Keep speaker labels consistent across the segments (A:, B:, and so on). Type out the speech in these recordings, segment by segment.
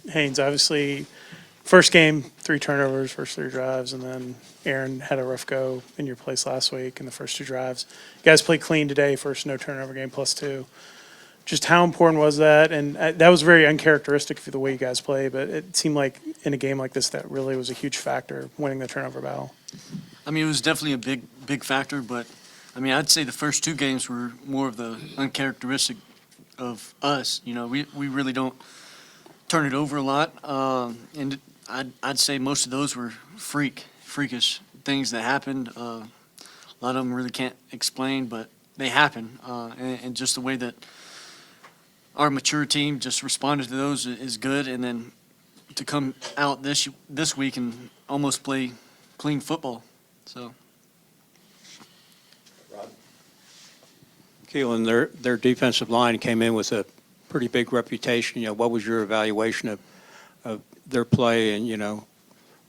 A: Haynes, obviously, first game, 3 turnovers, first 3 drives, and then Aaron had a rough go in your place last week in the first 2 drives. You guys played clean today, first no turnover game +2. Just how important was that? And that was very uncharacteristic for the way you guys play, but it seemed like in a game like this that really was a huge factor, winning the turnover battle.
B: I mean, it was definitely a big factor, but I mean, I'd say the first 2 games were more of the uncharacteristic of us. You know, we really don't turn it over a lot, and I'd say most of those were freakish things that happened. A lot of them really can't explain, but they happen, and just the way that our mature team just responded to those is good. And then to come out this week and almost play clean football, so.
C: Keelan, their defensive line came in with a pretty big reputation. You know, what was your evaluation of their play, and, you know,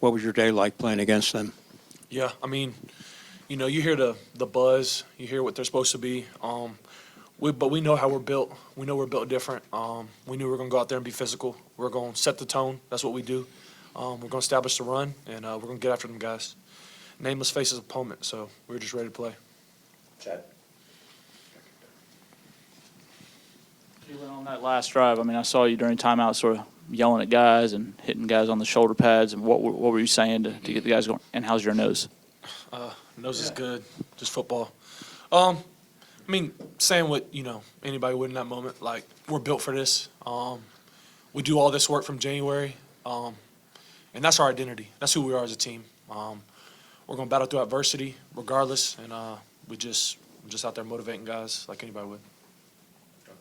C: what was your day like playing against them?
D: Yeah, I mean, you know, you hear the buzz, you hear what they're supposed to be. But we know how we're built. We know we're built different. We knew we were going to go out there and be physical. We're going to set the tone. That's what we do. We're going to establish the run, and we're going to get after them guys. Nameless faces opponent, so we were just ready to play.
E: Chad.
F: On that last drive, I mean, I saw you during timeout sort of yelling at guys and hitting guys on the shoulder pads. And what were you saying to get the guys going? And how's your nose?
D: Nose is good. Just football. I mean, saying what, you know, anybody would in that moment. Like, we're built for this. We do all this work from January, and that's our identity. That's who we are as a team. We're going to battle through adversity regardless, and we're just out there motivating guys like anybody would.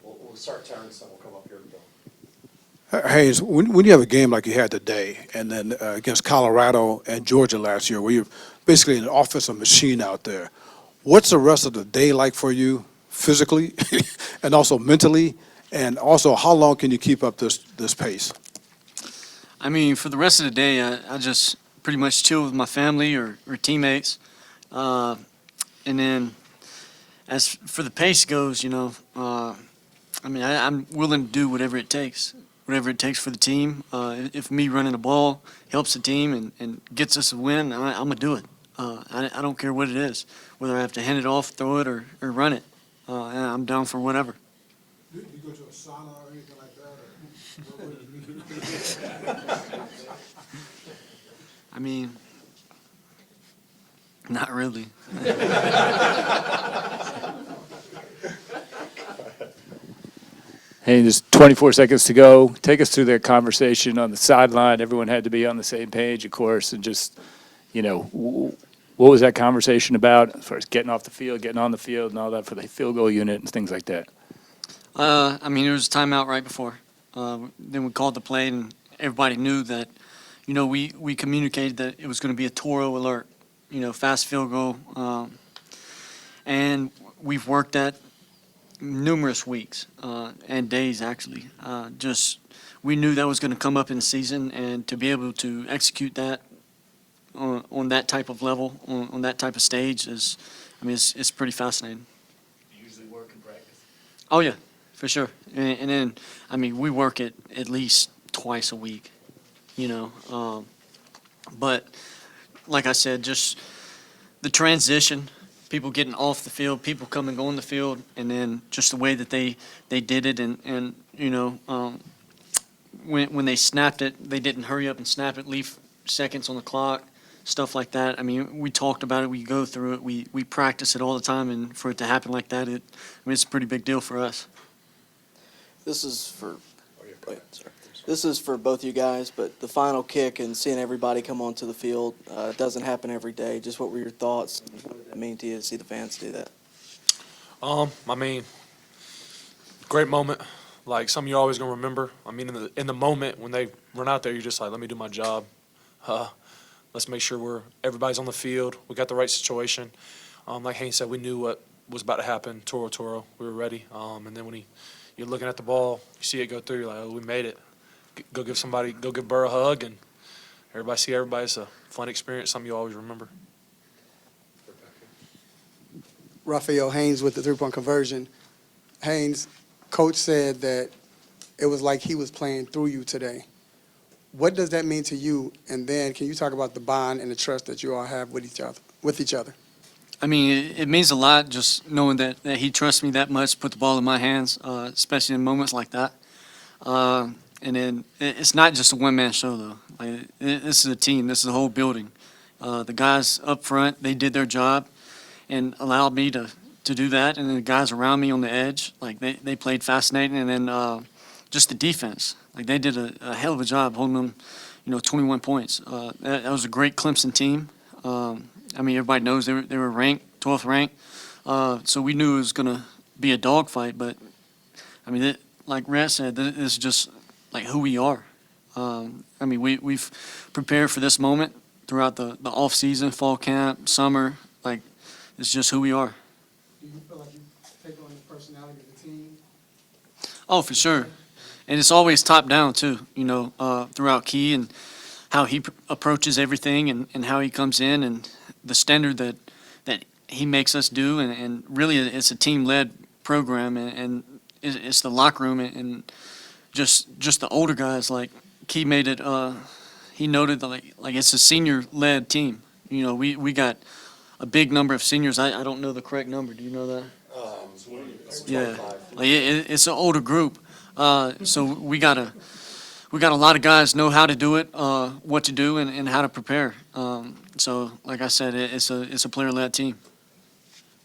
E: We'll start Terrence, and we'll come up here to Bill.
G: Haynes, when you have a game like you had today, and then against Colorado and Georgia last year, where you're basically an offensive machine out there, what's the rest of the day like for you physically and also mentally? And also, how long can you keep up this pace?
B: I mean, for the rest of the day, I just pretty much chill with my family or teammates. And then as for the pace goes, you know, I mean, I'm willing to do whatever it takes for the team. If me running the ball helps the team and gets us a win, I'm going to do it. I don't care what it is, whether I have to hand it off, throw it, or run it. And I'm down for whatever.
G: Do you go to a sauna or anything like that?
B: I mean, not really.
H: Hey, there's 24 seconds to go. Take us through that conversation on the sideline. Everyone had to be on the same page, of course, and just, you know, what was that conversation about as far as getting off the field, getting on the field, and all that for the field goal unit and things like that?
B: I mean, it was a timeout right before. Then we called the play, and everybody knew that, you know, we communicated that it was going to be a Toro alert, you know, fast field goal. And we've worked that numerous weeks and days, actually. Just we knew that was going to come up in the season, and to be able to execute that on that type of level, on that type of stage is, I mean, it's pretty fascinating.
E: You usually work in practice?
B: Oh, yeah, for sure. And then, I mean, we work it at least twice a week, you know. But like I said, just the transition, people getting off the field, people coming on the field, and then just the way that they did it, and you know, when they snapped it, they didn't hurry up and snap it, leave seconds on the clock, stuff like that. I mean, we talked about it, we go through it, we practice it all the time, and for it to happen like that, I mean, it's a pretty big deal for us.
I: This is for This is for both you guys, but the final kick and seeing everybody come onto the field doesn't happen every day. Just what were your thoughts? What did it mean to you to see the fans do that?
D: I mean, great moment. Like, something you're always going to remember. I mean, in the moment when they run out there, you're just like, let me do my job. Let's make sure everybody's on the field. We got the right situation. Like Haynes said, we knew what was about to happen. Toro. We were ready. And then when you're looking at the ball, you see it go through, you're like, oh, we made it. Go give Burr a hug, and everybody see everybody. It's a fun experience, something you always remember.
J: Raphael Haynes with the three-point conversion. Haynes, coach said that it was like he was playing through you today. What does that mean to you? And then can you talk about the bond and the trust that you all have with each other?
B: I mean, it means a lot just knowing that he trusts me that much, put the ball in my hands, especially in moments like that. And then it's not just a one-man show, though. Like, this is a team. This is a whole building. The guys up front, they did their job and allowed me to do that. And then the guys around me on the edge, like, they played fascinating. And then just the defense. Like, they did a hell of a job holding them, 21 points. That was a great Clemson team. I mean, everybody knows they were ranked, 12th ranked. So we knew it was going to be a dogfight. But, I mean, like Rhett said, this is just like who we are. I mean, we've prepared for this moment throughout the off season, fall camp, summer. Like, it's just who we are.
J: Do you feel like you take on the personality of the team?
B: Oh, for sure. And it's always top down too, throughout Key and how he approaches everything and how he comes in and the standard that he makes us do. And really it's a team-led program and it's the locker room and just the older guys. Like Key made it, he noted that like it's a senior-led team. We got a big number of seniors. I don't know the correct number. Do you know that? Yeah, like it's an older group. So we got a lot of guys know how to do it, what to do, and how to prepare. So, like I said, it's a player-led team.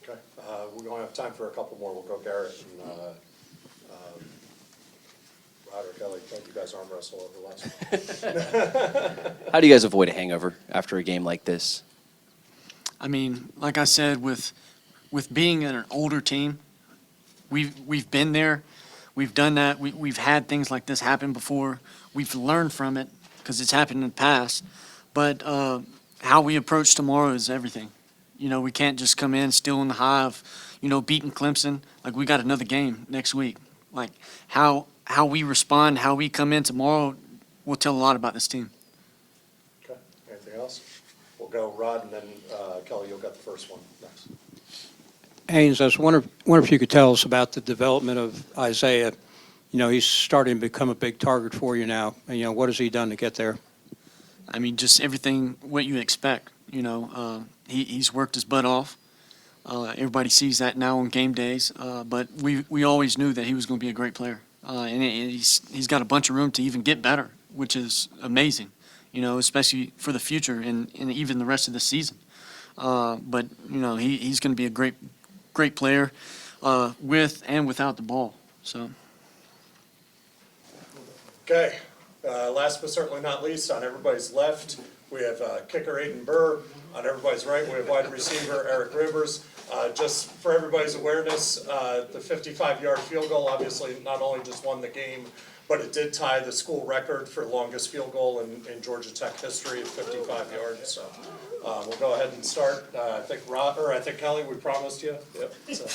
E: Okay, we're going to have time for a couple more. We'll go Garrett and Rod or Kelly. Don't you guys arm wrestle over the last one?
K: How do you guys avoid a hangover after a game like this?
B: I mean, like I said, with being an older team, we've been there, we've done that. We've had things like this happen before. We've learned from it because it's happened in the past. But how we approach tomorrow is everything. We can't just come in still in the high of, beating Clemson. Like, we got another game next week. Like, how we respond, how we come in tomorrow will tell a lot about this team.
E: Okay, anything else? We'll go Rod and then Kelly, you'll get the first one next.
C: Haynes, I was wondering if you could tell us about the development of Isaiah. He's starting to become a big target for you now. And, what has he done to get there?
B: I mean, just everything what you expect. He's worked his butt off. Everybody sees that now on game days. But we always knew that he was going to be a great player. And he's got a bunch of room to even get better, which is amazing. Especially for the future and even the rest of the season. But he's going to be a great player with and without the ball. So.
E: Okay, last but certainly not least, on everybody's left, we have kicker Aiden Burr. On everybody's right, we have wide receiver Eric Rivers. Just for everybody's awareness, the 55-yard field goal obviously not only just won the game, but it did tie the school record for longest field goal in Georgia Tech history at 55 yards. So we'll go ahead and start. I think Kelly, we promised you. Yep. So.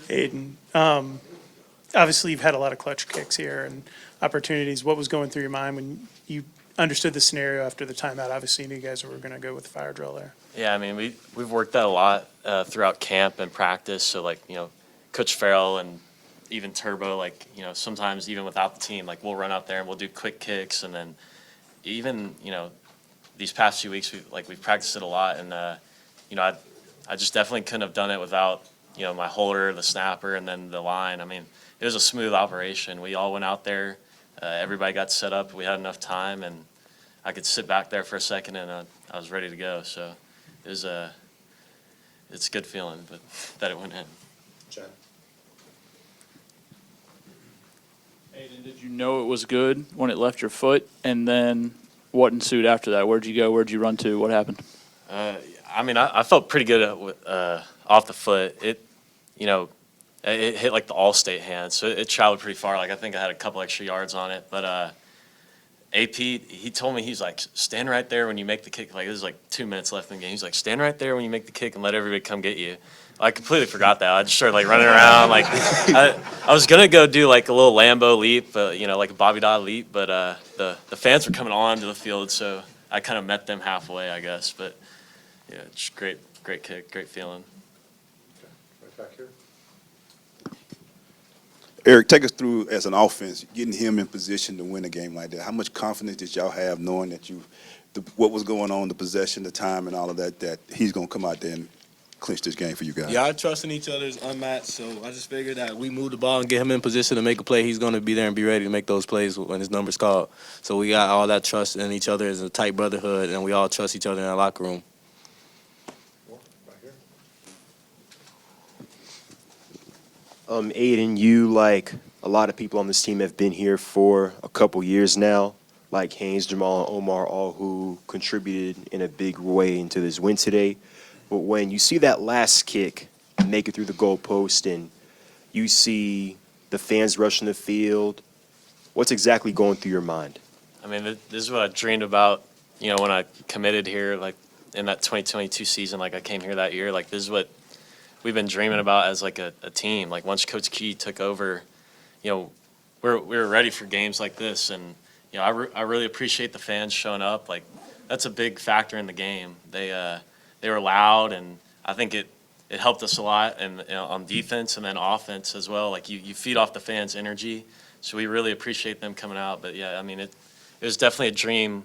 A: Aiden, obviously you've had a lot of clutch kicks here and opportunities. What was going through your mind when you understood the scenario after the timeout? Obviously you knew you guys were going to go with the fire drill there.
L: Yeah, I mean, we've worked that a lot throughout camp and practice. So, Coach Farrell and even Turbo, sometimes even without the team, we'll run out there and we'll do quick kicks. And then even, these past few weeks, we've practiced it a lot. And, I just definitely couldn't have done it without, my holder, the snapper, and then the line. I mean, it was a smooth operation. We all went out there. Everybody got set up. We had enough time, and I could sit back there for a second, and I was ready to go. So it's a good feeling, but that it went in.
E: Jen.
F: Aiden, did you know it was good when it left your foot? And then what ensued after that? Where'd you go? Where'd you run to? What happened?
L: I felt pretty good off the foot. It hit the All-State hand, so it traveled pretty far. I think I had a couple extra yards on it. But AP, he told me, he's like, stand right there when you make the kick. There's 2 minutes left in the game. He's like, stand right there when you make the kick and let everybody come get you. I completely forgot that. I just started running around. I was gonna go do a little Lambo leap, a Bobby Dodd leap, but the fans were coming on to the field, so I kind of met them halfway, I guess. But yeah, just great kick, great feeling.
E: Okay, right back here.
M: Eric, take us through as an offense, getting him in position to win a game like that. How much confidence did y'all have knowing that what was going on, the possession, the time, and all of that, that he's going to come out there and clinch this game for you guys?
N: Yeah, our trust in each other is unmatched, so I just figured that we move the ball and get him in position to make a play. He's going to be there and be ready to make those plays when his number's called. So we got all that trust in each other as a tight brotherhood, and we all trust each other in our locker room.
O: Aiden, you, like a lot of people on this team, have been here for a couple years now, like Haynes, Jamal, and Omar, all who contributed in a big way into this win today. But when you see that last kick make it through the goalpost and you see the fans rushing the field, what's exactly going through your mind?
L: I mean, this is what I dreamed about, when I committed here, like in that 2022 season, like I came here that year. Like, this is what we've been dreaming about as like a team. Like, once Coach Key took over, we were ready for games like this. And, I really appreciate the fans showing up. Like, that's a big factor in the game. They were loud, and I think it helped us a lot and on defense and then offense as well. Like, you feed off the fans' energy, so we really appreciate them coming out. But yeah, I mean, it was definitely a dream,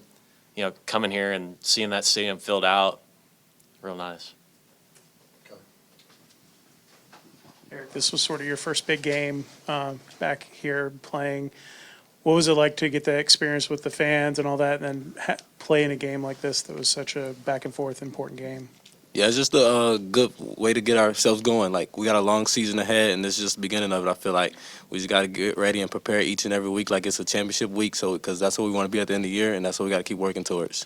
L: coming here and seeing that stadium filled out. Real nice.
A: Eric, this was sort of your first big game back here playing. What was it like to get the experience with the fans and all that, and then play in a game like this that was such a back and forth important game?
N: Yeah, it's just a good way to get ourselves going. Like, we got a long season ahead, and this is just the beginning of it. I feel like we just got to get ready and prepare each and every week like it's a championship week, because that's what we want to be at the end of the year, and that's what we got to keep working towards.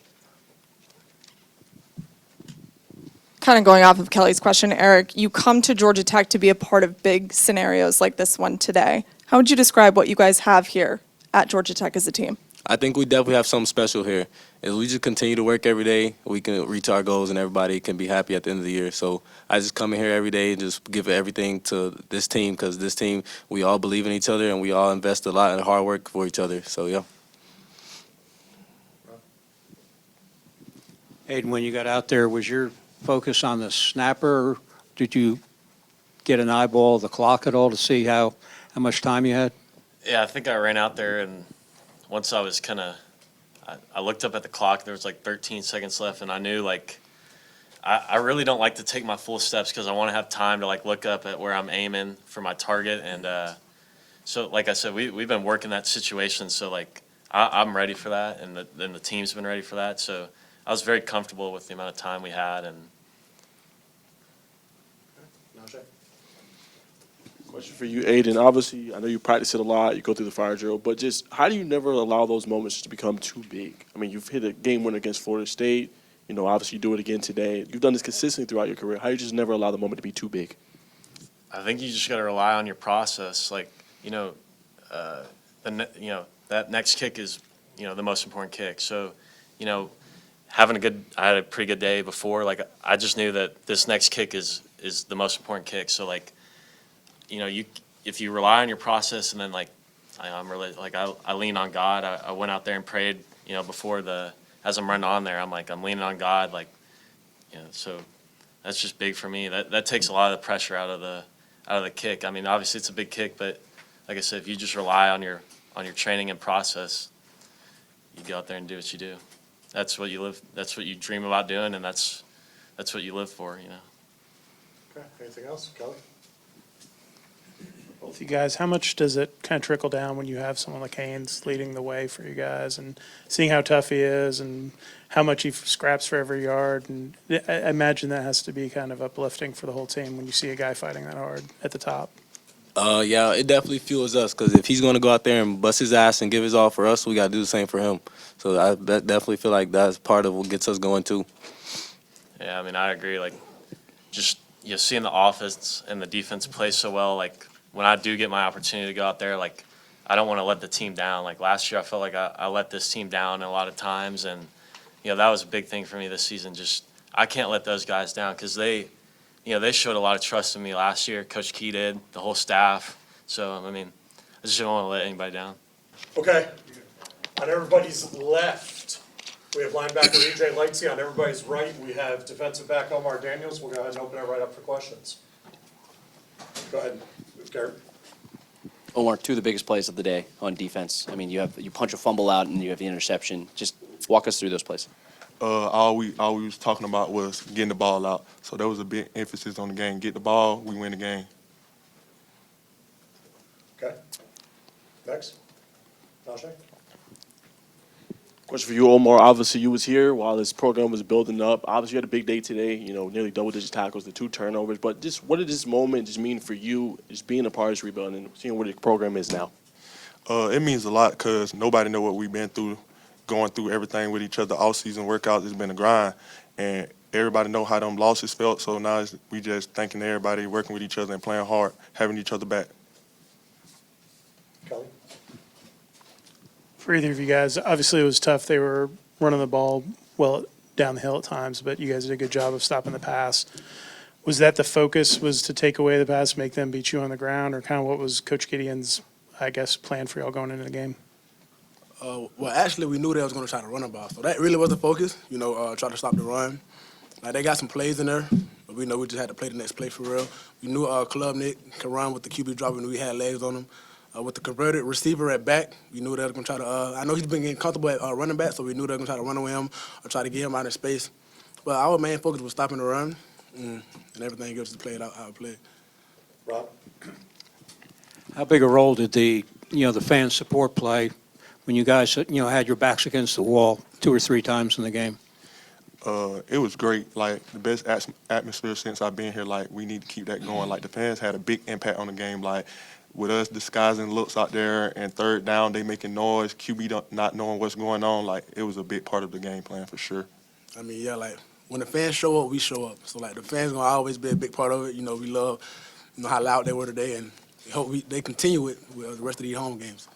P: Kind of going off of Kelly's question, Eric, you come to Georgia Tech to be a part of big scenarios like this one today. How would you describe what you guys have here at Georgia Tech as a team?
N: I think we definitely have something special here. If we just continue to work every day, we can reach our goals and everybody can be happy at the end of the year. So I just come in here every day and just give everything to this team, because this team, we all believe in each other and we all invest a lot in hard work for each other. So, yeah.
C: Aiden, when you got out there, was your focus on the snapper, or did you get an eyeball of the clock at all to see how much time you had?
L: Yeah, I think I ran out there, and once I was I looked up at the clock, there was like 13 seconds left, and I knew, like, I really don't like to take my full steps because I want to have time to, like, look up at where I'm aiming for my target. And so, like I said, we've been working that situation, so, like, I'm ready for that, and the team's been ready for that. So I was very comfortable with the amount of time we had. And
Q: Question for you, Aiden. Obviously, I know you practice it a lot, you go through the fire drill, but just how do you never allow those moments to become too big? I mean, you've hit a game winner against Florida State. Obviously you do it again today. You've done this consistently throughout your career. How do you just never allow the moment to be too big?
L: I think you just got to rely on your process. Like, that next kick is, the most important kick. So, I had a pretty good day before. Like, I just knew that this next kick is the most important kick. So, like, if you rely on your process, and then, like, I lean on God. I went out there and prayed, before as I'm running on there, I'm leaning on God, like, so that's just big for me. That takes a lot of the pressure out of the kick. I mean, obviously it's a big kick, but like I said, if you just rely on your training and process, you go out there and do what you do. That's what you live. That's what you dream about doing, and that's what you live for.
E: Okay, anything else, Kelly?
A: Both you guys, how much does it kind of trickle down when you have someone like Haynes leading the way for you guys, and seeing how tough he is and how much he scraps for every yard? And I imagine that has to be kind of uplifting for the whole team when you see a guy fighting that hard at the top.
N: Yeah, it definitely fuels us, because if he's going to go out there and bust his ass and give his all for us, we got to do the same for him. So I definitely feel like that's part of what gets us going too.
L: Yeah, I mean, I agree. Like, just seeing the offense and the defense play so well, like, when I do get my opportunity to go out there, like, I don't want to let the team down. Like, last year, I felt like I let this team down a lot of times, and that was a big thing for me this season. Just, I can't let those guys down, because they showed a lot of trust in me last year. Coach Key did, the whole staff. So, I mean, I just don't want to let anybody down.
E: Okay, on everybody's left, we have linebacker E.J. Lightsey. On everybody's right, we have defensive back Omar Daniels. We'll go ahead and open it right up for questions. Go ahead, Garrett.
K: Omar, two of the biggest plays of the day on defense. I mean, you punch a fumble out and you have the interception. Just walk us through those plays.
R: All we was talking about was getting the ball out. So there was a big emphasis on the game. Get the ball, we win the game.
E: Okay. Next. Najee?
Q: Question for you, Omar. Obviously, you was here while this program was building up. Obviously, you had a big day today, nearly double-digit tackles, the 2 turnovers. But just what did this moment just mean for you, just being a part of this rebuild and seeing where the program is now?
R: It means a lot because nobody know what we've been through, going through everything with each other. Off-season workouts has been a grind, and everybody know how them losses felt. So now we just thanking everybody, working with each other and playing hard, having each other back.
E: Kelly?
A: For either of you guys, obviously it was tough. They were running the ball well down the hill at times, but you guys did a good job of stopping the pass. Was that the focus, was to take away the pass, make them beat you on the ground, or kind of what was Coach Gideon's, I guess, plan for y'all going into the game?
J: Well, actually, we knew they was going to try to run the ball, so that really was the focus. Try to stop the run. Like they got some plays in there, but we know we just had to play the next play for real. We knew Club Nick could run with the QB drop. We knew he had legs on him. With the converted receiver at back, we knew they were going to try to. I know he's been getting comfortable at running back, so we knew they were going to try to run away him or try to get him out of space. But our main focus was stopping the run, and everything else just played out how it played.
E: Rob?
C: How big a role did the fan support play when you guys had your backs against the wall 2 or 3 times in the game?
R: It was great, like the best atmosphere since I've been here. Like we need to keep that going. Like the fans had a big impact on the game. Like with us disguising looks out there and third down, they making noise, QB not knowing what's going on. Like it was a big part of the game plan for sure.
J: I mean, yeah, like when the fans show up, we show up. So like the fans gonna always be a big part of it. We love how loud they were today, and we hope they continue it with the rest of these home games.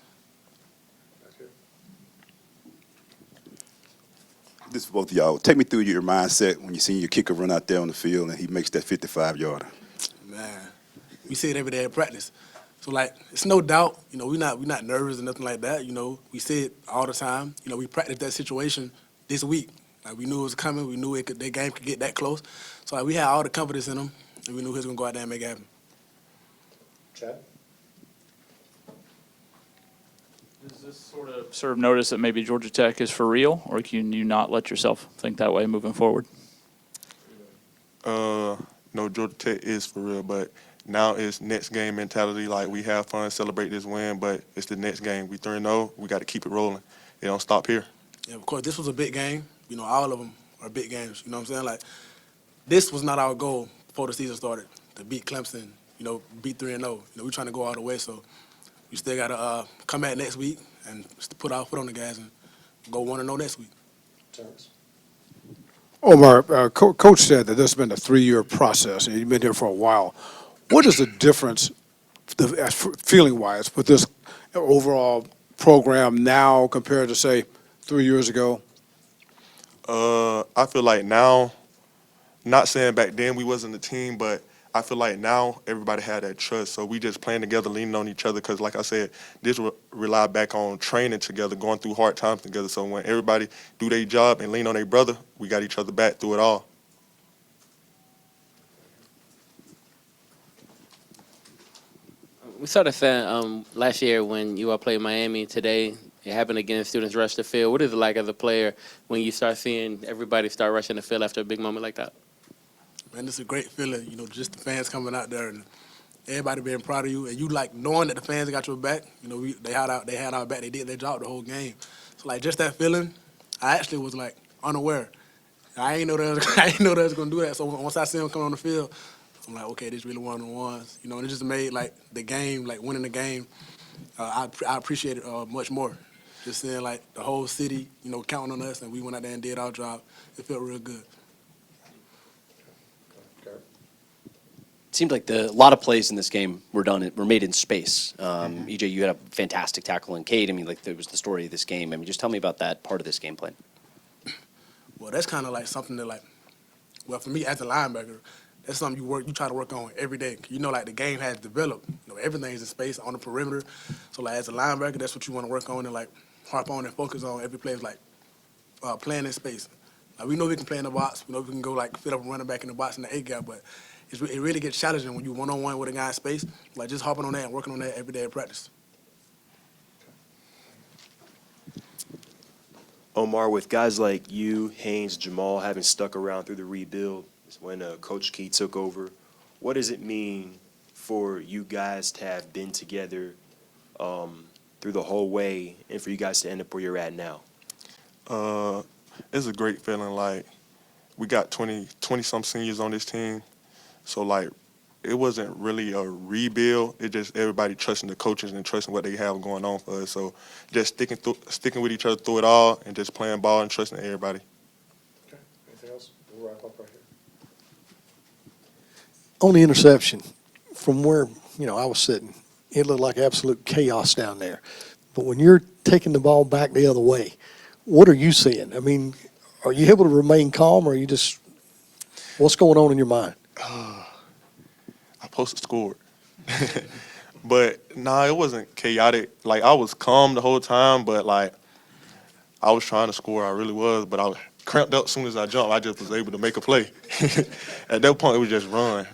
M: This is for both of y'all. Take me through your mindset when you see your kicker run out there on the field and he makes that 55-yarder.
J: Man, we see it every day at practice. So like, it's no doubt. We're not nervous or nothing like that. We see it all the time. We practiced that situation this week. Like we knew it was coming. We knew their game could get that close. So like, we had all the confidence in them, and we knew he was gonna go out there and make it happen.
E: Chad?
F: Does this sort of serve notice that maybe Georgia Tech is for real, or can you not let yourself think that way moving forward?
R: No, Georgia Tech is for real, but now it's next game mentality. Like we have fun, celebrate this win, but it's the next game. We 3-0. We got to keep it rolling. It don't stop here.
J: Yeah, of course, this was a big game. All of them are big games. You know what I'm saying? Like, this was not our goal before the season started, to beat Clemson, beat 3-0. We're trying to go all the way, so we still got to come back next week and put our foot on the gas and go 1-0 next week.
E: Terrence?
G: Omar, Coach said that this has been a 3-year process, and you've been here for a while. What is the difference, feeling-wise, with this overall program now compared to, say, 3 years ago?
R: I feel like now, not saying back then we wasn't a team, but I feel like now everybody had that trust. So we just playing together, leaning on each other. Because like I said, this rely back on training together, going through hard times together. So when everybody do their job and lean on their brother, we got each other back through it all.
S: We saw the last year when you all played Miami. Today it happened again. Students rush the field. What is it like as a player when you start seeing everybody start rushing the field after a big moment like that?
J: Man, it's a great feeling, just the fans coming out there and everybody being proud of you, and you like knowing that the fans got your back. They had our back. They did their job the whole game. So like just that feeling, I actually was like unaware. I ain't know they was gonna do that. So once I see them coming on the field, I'm like, okay, this really one of the ones. And it just made like the game, like winning the game. I appreciate it much more. Just seeing like the whole city, counting on us, and we went out there and did our job. It felt real good.
K: It seemed like a lot of plays in this game were made in space. EJ, you had a fantastic tackle in Cade. I mean, like, it was the story of this game. I mean, just tell me about that part of this game plan.
J: Well, that's kind of like something that, well, for me as a linebacker, that's something you try to work on every day. Like the game has developed. Everything's in space on the perimeter. So like as a linebacker, that's what you want to work on and like harp on and focus on every play. Is like playing in space. Like we know we can play in the box. We know we can go like fit up a running back in the box in the A gap, but it really gets challenging when you one-on-one with a guy in space. Like just hopping on that and working on that every day at practice.
O: Omar, with guys like you, Haynes, Jamal having stuck around through the rebuild when Coach Key took over, what does it mean for you guys to have been together through the whole way and for you guys to end up where you're at now?
R: It's a great feeling. Like, we got 20-some seniors on this team. So, like, it wasn't really a rebuild. It just everybody trusting the coaches and trusting what they have going on for us. So just sticking with each other through it all and just playing ball and trusting everybody.
E: Okay, anything else? We'll wrap up right here.
T: On the interception, from where, I was sitting, it looked like absolute chaos down there. But when you're taking the ball back the other way, what are you seeing? I mean, are you able to remain calm, or are you just, what's going on in your mind?
R: I supposed to score. But, nah, it wasn't chaotic. Like, I was calm the whole time, but, like, I was trying to score. I really was, but I was cramped up as soon as I jumped. I just was able to make a play. At that point, it was just run.